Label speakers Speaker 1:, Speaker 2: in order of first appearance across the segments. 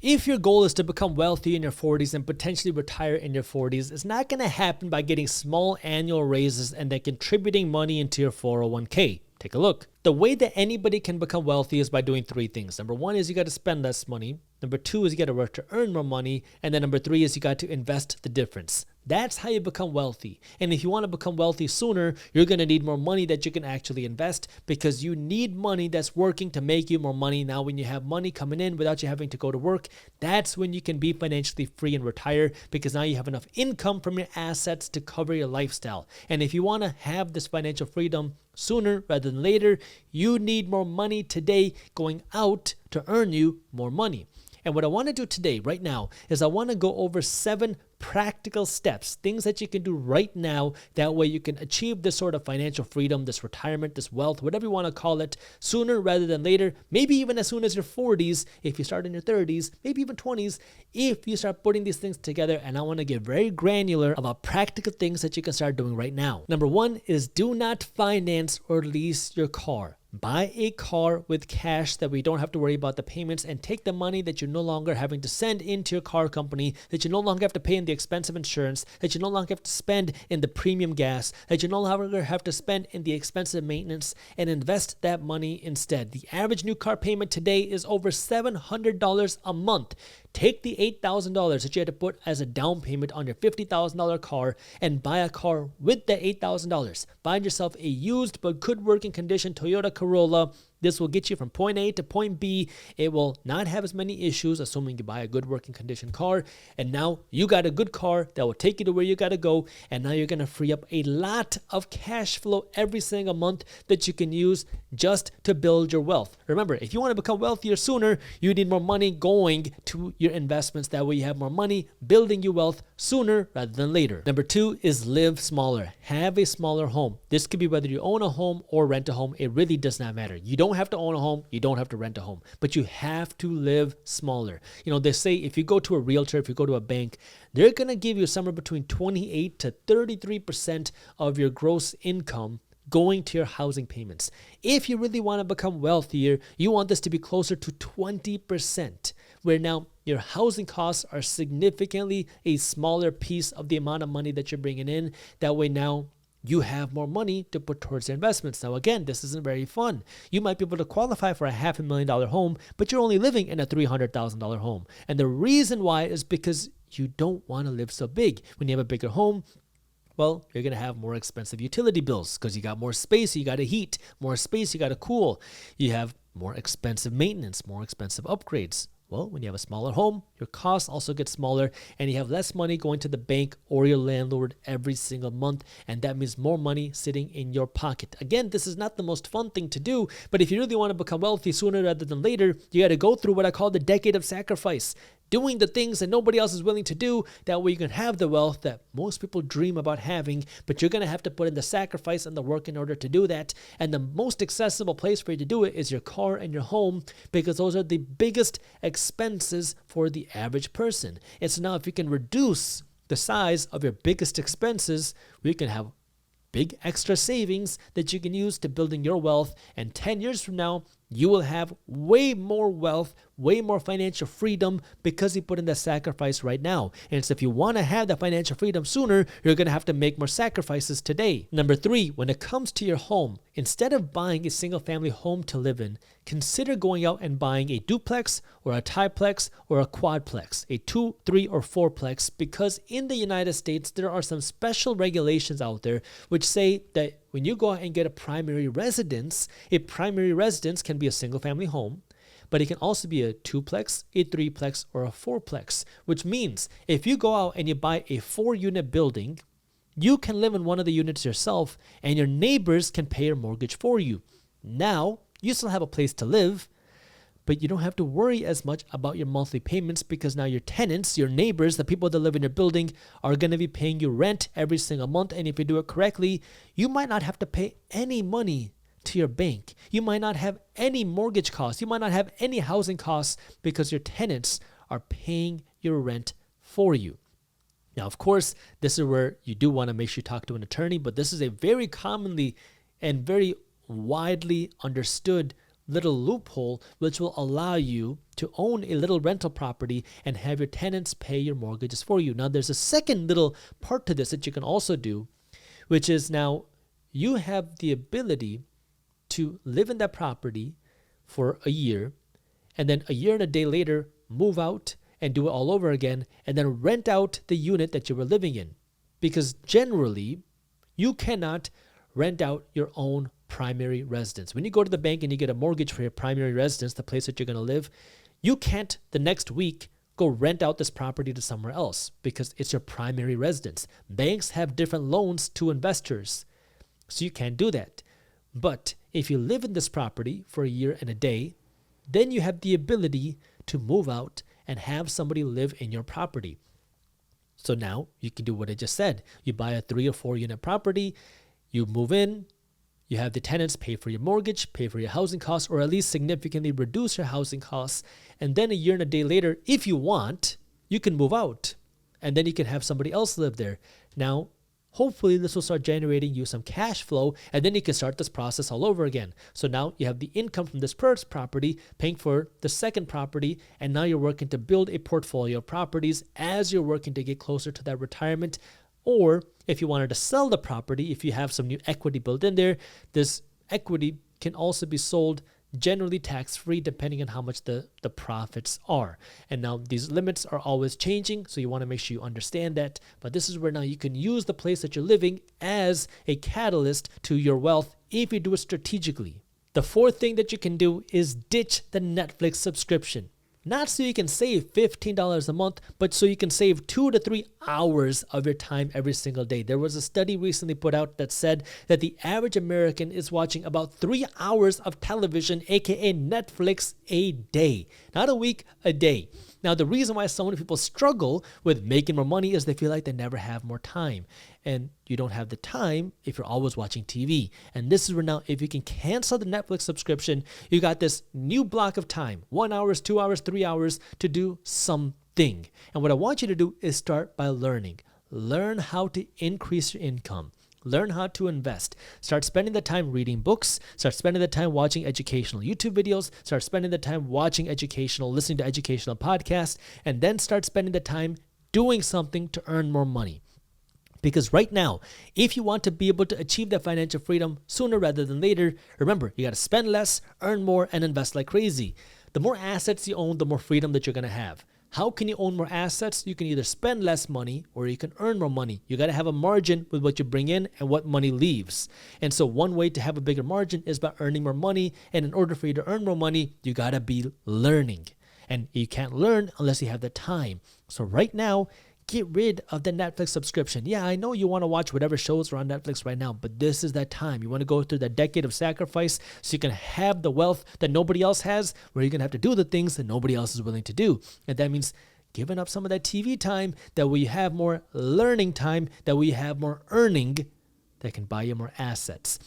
Speaker 1: If your goal is to become wealthy in your 40s and potentially retire in your 40s, it's not going to happen by getting small annual raises and then contributing money into your 401k. Take a look. The way that anybody can become wealthy is by doing three things. Number one is you got to spend less money. Number two is you got to work to earn more money. And then number three is you got to invest the difference. That's how you become wealthy. And if you want to become wealthy sooner, you're going to need more money that you can actually invest, because you need money that's working to make you more money. Now, when you have money coming in without you having to go to work, that's when you can be financially free and retire, because now you have enough income from your assets to cover your lifestyle. And if you want to have this financial freedom sooner rather than later, you need more money today going out to earn you more money. And what I want to do today, right now, is I want to go over 7 practical steps, things that you can do right now. That way you can achieve this sort of financial freedom, this retirement, this wealth, whatever you want to call it, sooner rather than later. Maybe even as soon as your 40s, if you start in your 30s, maybe even 20s, if you start putting these things together. And I want to get very granular about practical things that you can start doing right now. Number 1 is do not finance or lease your car. Buy a car with cash that we don't have to worry about the payments, and take the money that you're no longer having to send into your car company, that you no longer have to pay in the expensive insurance, that you no longer have to spend in the premium gas, that you no longer have to spend in the expensive maintenance, and invest that money instead. The average new car payment today is over $700 a month. Take the $8,000 that you had to put as a down payment on your $50,000 car and buy a car with the $8,000. Find yourself a used but good working condition Toyota Corolla. This will get you from point A to point B. It will not have as many issues, assuming you buy a good working condition car. And now you got a good car that will take you to where you got to go. And now you're going to free up a lot of cash flow every single month that you can use just to build your wealth. Remember, if you want to become wealthier sooner, you need more money going to your investments. That way you have more money building your wealth sooner rather than later. Number 2 is live smaller. Have a smaller home. This could be whether you own a home or rent a home. It really does not matter. You don't have to own a home. You don't have to rent a home, but you have to live smaller. You know, they say if you go to a realtor, if you go to a bank, they're going to give you somewhere between 28 to 33% of your gross income going to your housing payments. If you really want to become wealthier, you want this to be closer to 20%, where now your housing costs are significantly a smaller piece of the amount of money that you're bringing in. That way now you have more money to put towards your investments. Now, again, this isn't very fun. You might be able to qualify for a $500,000 home, but you're only living in a $300,000 home. And the reason why is because you don't want to live so big. When you have a bigger home, well, you're going to have more expensive utility bills because you got more space, you got to heat, more space, you got to cool. You have more expensive maintenance, more expensive upgrades. Well, when you have a smaller home, your costs also get smaller, and you have less money going to the bank or your landlord every single month, and that means more money sitting in your pocket. Again, this is not the most fun thing to do, but if you really want to become wealthy sooner rather than later, you got to go through what I call the decade of sacrifice. Doing the things that nobody else is willing to do. That way you can have the wealth that most people dream about having, but you're going to have to put in the sacrifice and the work in order to do that. And the most accessible place for you to do it is your car and your home, because those are the biggest expenses for the average person. And so now if you can reduce the size of your biggest expenses, we can have big extra savings that you can use to building your wealth. And 10 years from now, you will have way more wealth, way more financial freedom, because you put in the sacrifice right now. And so if you want to have that financial freedom sooner, you're going to have to make more sacrifices today. Number 3, when it comes to your home, instead of buying a single family home to live in, consider going out and buying a duplex or a triplex or a quadplex, a 2, 3, or 4plex, because in the United States, there are some special regulations out there which say that when you go out and get a primary residence can be a single family home, but it can also be a 2plex, a 3plex, or a 4plex, which means if you go out and you buy a 4-unit building, you can live in one of the units yourself, and your neighbors can pay your mortgage for you. Now, you still have a place to live, but you don't have to worry as much about your monthly payments, because now your tenants, your neighbors, the people that live in your building, are going to be paying you rent every single month. And if you do it correctly, you might not have to pay any money to your bank. You might not have any mortgage costs. You might not have any housing costs, because your tenants are paying your rent for you. Now, of course, this is where you do want to make sure you talk to an attorney, but this is a very commonly and very widely understood little loophole which will allow you to own a little rental property and have your tenants pay your mortgages for you. Now, there's a second little part to this that you can also do, which is now you have the ability to live in that property for a year, and then a year and a day later, move out and do it all over again, and then rent out the unit that you were living in. Because generally, you cannot rent out your own primary residence. When you go to the bank and you get a mortgage for your primary residence, the place that you're going to live, you can't the next week go rent out this property to somewhere else because it's your primary residence. Banks have different loans to investors, so you can't do that. But if you live in this property for a year and a day, then you have the ability to move out and have somebody live in your property. So now you can do what I just said. You buy a 3 or 4 unit property, you move in, you have the tenants pay for your mortgage, pay for your housing costs, or at least significantly reduce your housing costs. And then a year and a day later, if you want, you can move out. And then you can have somebody else live there. Now, hopefully this will start generating you some cash flow, and then you can start this process all over again. So now you have the income from this first property paying for the second property, and now you're working to build a portfolio of properties as you're working to get closer to that retirement. Or if you wanted to sell the property, if you have some new equity built in there, this equity can also be sold generally tax-free depending on how much the profits are. And now these limits are always changing, so you want to make sure you understand that. But this is where now you can use the place that you're living as a catalyst to your wealth if you do it strategically. The fourth thing that you can do is ditch the Netflix subscription. Not so you can save $15 a month, but so you can save 2 to 3 hours of your time every single day. There was a study recently put out that said that the average American is watching about 3 hours of television, aka Netflix, a day. Not a week, a day. Now, the reason why so many people struggle with making more money is they feel like they never have more time. And you don't have the time if you're always watching TV. And this is where now, if you can cancel the Netflix subscription, you got this new block of time, 1 hour, 2 hours, 3 hours to do something. And what I want you to do is start by learning. Learn how to increase your income. Learn how to invest. Start spending the time reading books. Start spending the time watching educational YouTube videos. Start spending the time listening to educational podcasts. And then start spending the time doing something to earn more money. Because right now, if you want to be able to achieve that financial freedom sooner rather than later, remember, you got to spend less, earn more, and invest like crazy. The more assets you own, the more freedom that you're going to have. How can you own more assets? You can either spend less money or you can earn more money. You got to have a margin with what you bring in and what money leaves. And so one way to have a bigger margin is by earning more money. And in order for you to earn more money, you got to be learning. And you can't learn unless you have the time. So right now, get rid of the Netflix subscription. Yeah, I know you want to watch whatever shows are on Netflix right now, but this is that time. You want to go through that decade of sacrifice so you can have the wealth that nobody else has, where you're going to have to do the things that nobody else is willing to do. And that means giving up some of that TV time, that way you have more learning time, that way you have more earning that can buy you more assets.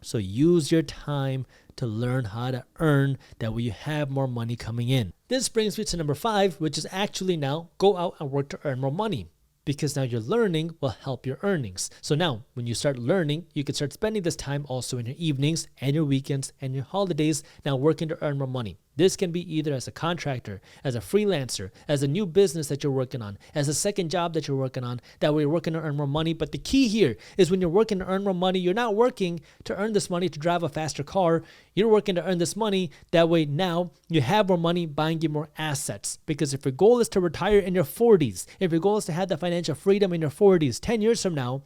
Speaker 1: So use your time to learn how to earn, that way you have more money coming in. This brings me to number 5, which is actually now go out and work to earn more money. Because now your learning will help your earnings. So now when you start learning, you can start spending this time also in your evenings and your weekends and your holidays, now working to earn more money. This can be either as a contractor, as a freelancer, as a new business that you're working on, as a second job that you're working on. That way you're working to earn more money. But the key here is when you're working to earn more money, you're not working to earn this money to drive a faster car. You're working to earn this money. That way now you have more money buying you more assets. Because if your goal is to retire in your 40s, if your goal is to have the financial freedom in your 40s, 10 years from now,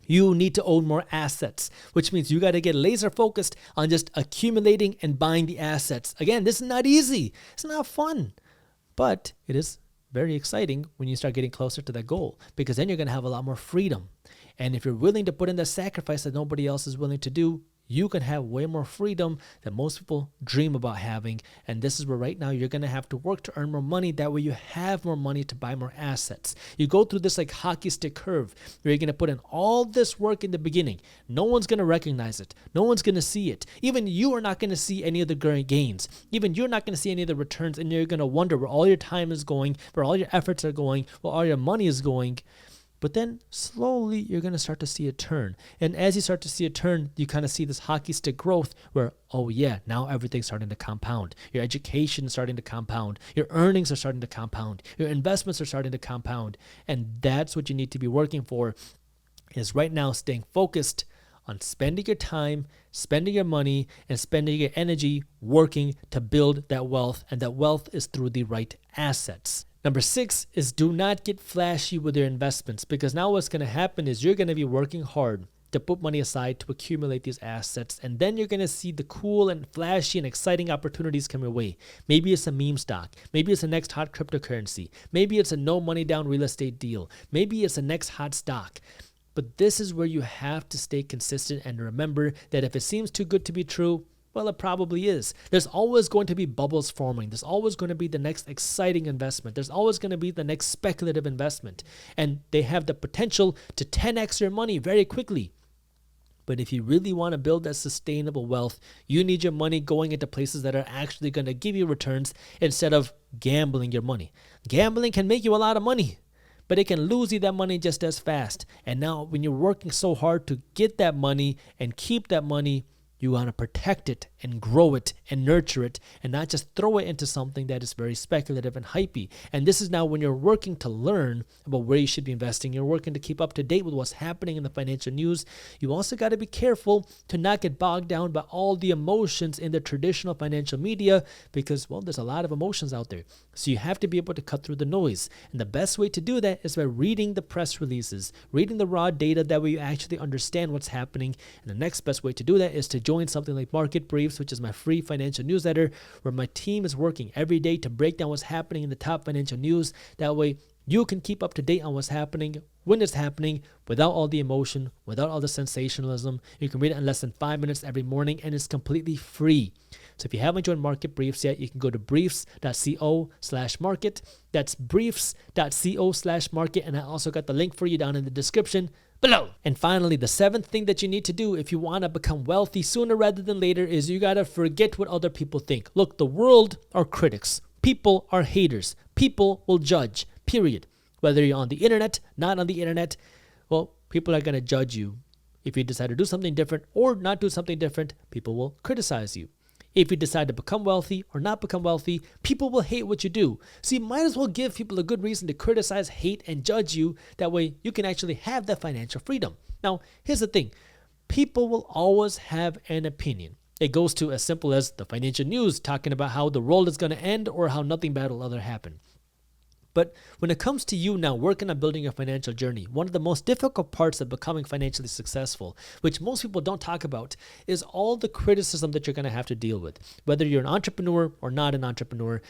Speaker 1: you need to own more assets, which means you got to get laser focused on just accumulating and buying the assets. Again, this is not easy. It's not fun, but it is very exciting when you start getting closer to that goal, because then you're going to have a lot more freedom. And if you're willing to put in the sacrifice that nobody else is willing to do, you can have way more freedom than most people dream about having. And this is where right now you're going to have to work to earn more money. That way you have more money to buy more assets. You go through this like hockey stick curve where you're going to put in all this work in the beginning. No one's going to recognize it. No one's going to see it. Even you are not going to see any of the gains. Even you're not going to see any of the returns. And you're going to wonder where all your time is going, where all your efforts are going, where all your money is going. But then slowly you're going to start to see a turn. And as you start to see a turn, you kind of see this hockey stick growth where, oh yeah, now everything's starting to compound. Your education is starting to compound. Your earnings are starting to compound. Your investments are starting to compound. And that's what you need to be working for, is right now staying focused on spending your time, spending your money, and spending your energy working to build that wealth. And that wealth is through the right assets. Number 6 is do not get flashy with your investments, because now what's going to happen is you're going to be working hard to put money aside to accumulate these assets, and then you're going to see the cool and flashy and exciting opportunities come your way. Maybe it's a meme stock. Maybe it's the next hot cryptocurrency. Maybe it's a no money down real estate deal. Maybe it's the next hot stock. But this is where you have to stay consistent and remember that if it seems too good to be true, well, it probably is. There's always going to be bubbles forming. There's always going to be the next exciting investment. There's always going to be the next speculative investment. And they have the potential to 10x your money very quickly. But if you really want to build that sustainable wealth, you need your money going into places that are actually going to give you returns instead of gambling your money. Gambling can make you a lot of money, but it can lose you that money just as fast. And now when you're working so hard to get that money and keep that money, you want to protect it and grow it and nurture it and not just throw it into something that is very speculative and hypey. And this is now when you're working to learn about where you should be investing. You're working to keep up to date with what's happening in the financial news. You also got to be careful to not get bogged down by all the emotions in the traditional financial media because, well, there's a lot of emotions out there. So you have to be able to cut through the noise. And the best way to do that is by reading the press releases, reading the raw data. That way you actually understand what's happening. And the next best way to do that is to join something like Market Briefs, which is my free financial newsletter, where my team is working every day to break down what's happening in the top financial news. That way you can keep up to date on what's happening when it's happening without all the emotion, without all the sensationalism. You can read it in less than 5 minutes every morning, and it's completely free. So if you haven't joined Market Briefs yet, you can go to briefs.co/market. That's briefs.co/market. And I also got the link for you down in the description below. And finally, the 7th thing that you need to do if you want to become wealthy sooner rather than later is you got to forget what other people think. Look, the world are critics. People are haters. People will judge, period. Whether you're on the internet, not on the internet, well, people are going to judge you. If you decide to do something different or not do something different, people will criticize you. If you decide to become wealthy or not become wealthy, people will hate what you do. So you might as well give people a good reason to criticize, hate, and judge you. That way you can actually have that financial freedom. Now, here's the thing. People will always have an opinion. It goes to as simple as the financial news talking about how the world is going to end or how nothing bad will ever happen. But when it comes to you now working on building your financial journey, one of the most difficult parts of becoming financially successful, which most people don't talk about, is all the criticism that you're going to have to deal with. Whether you're an entrepreneur or not an entrepreneur,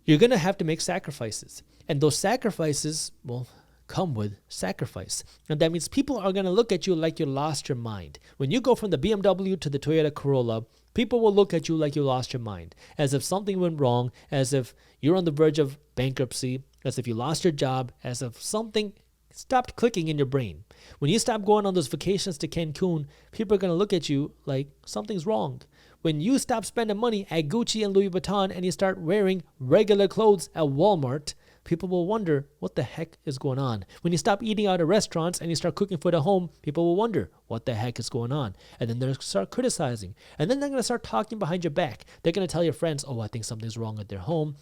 Speaker 1: you're going to have to make sacrifices. And those sacrifices will come with sacrifice. And that means people are going to look at you like you lost your mind. When you go from the BMW to the Toyota Corolla, people will look at you like you lost your mind, as if something went wrong, as if you're on the verge of bankruptcy, as if you lost your job, as if something stopped clicking in your brain. When you stop going on those vacations to Cancun, people are going to look at you like something's wrong. When you stop spending money at Gucci and Louis Vuitton and you start wearing regular clothes at Walmart, people will wonder what the heck is going on. When you stop eating out at restaurants and you start cooking food at home, people will wonder what the heck is going on. And then they're going to start criticizing. And then they're going to start talking behind your back. They're going to tell your friends, oh, I think something's wrong at their home.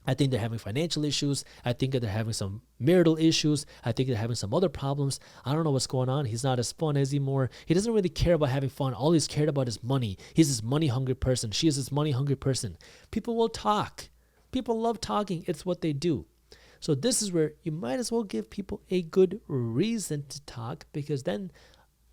Speaker 1: I think they're having financial issues. I think that they're having some marital issues. I think they're having some other problems. I don't know what's going on. He's not as fun anymore. He doesn't really care about having fun. All he's cared about is money. He's this money-hungry person. She is this money-hungry person. People will talk. People love talking. It's what they do. So this is where you might as well give people a good reason to talk, because then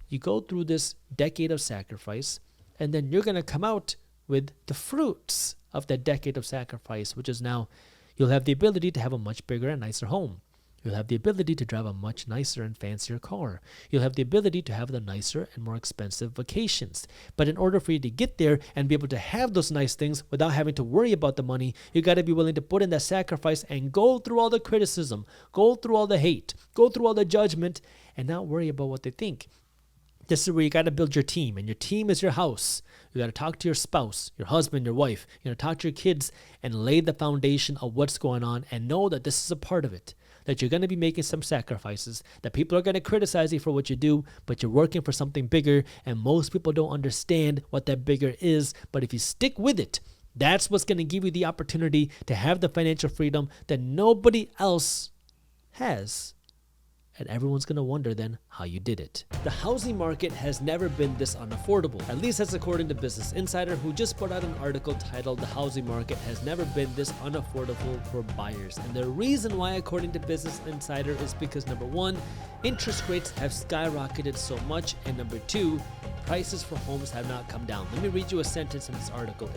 Speaker 1: you go through this decade of sacrifice and then you're going to come out with the fruits of that decade of sacrifice, which is now you'll have the ability to have a much bigger and nicer home. You'll have the ability to drive a much nicer and fancier car. You'll have the ability to have the nicer and more expensive vacations. But in order for you to get there and be able to have those nice things without having to worry about the money, you got to be willing to put in that sacrifice and go through all the criticism, go through all the hate, go through all the judgment, and not worry about what they think. This is where you got to build your team, and your team is your house. You got to talk to your spouse, your husband, your wife. You got to talk to your kids and lay the foundation of what's going on and know that this is a part of it, that you're going to be making some sacrifices, that people are going to criticize you for what you do, but you're working for something bigger, and most people don't understand what that bigger is. But if you stick with it, that's what's going to give you the opportunity to have the financial freedom that nobody else has. And everyone's going to wonder then how you did it. The housing market has never been this unaffordable. At least that's according to Business Insider, who just put out an article titled "The Housing Market Has Never Been This Unaffordable for Buyers." And the reason why, according to Business Insider, is because number one, interest rates have skyrocketed so much, and number two, prices for homes have not come down. Let me read you a sentence in this article. It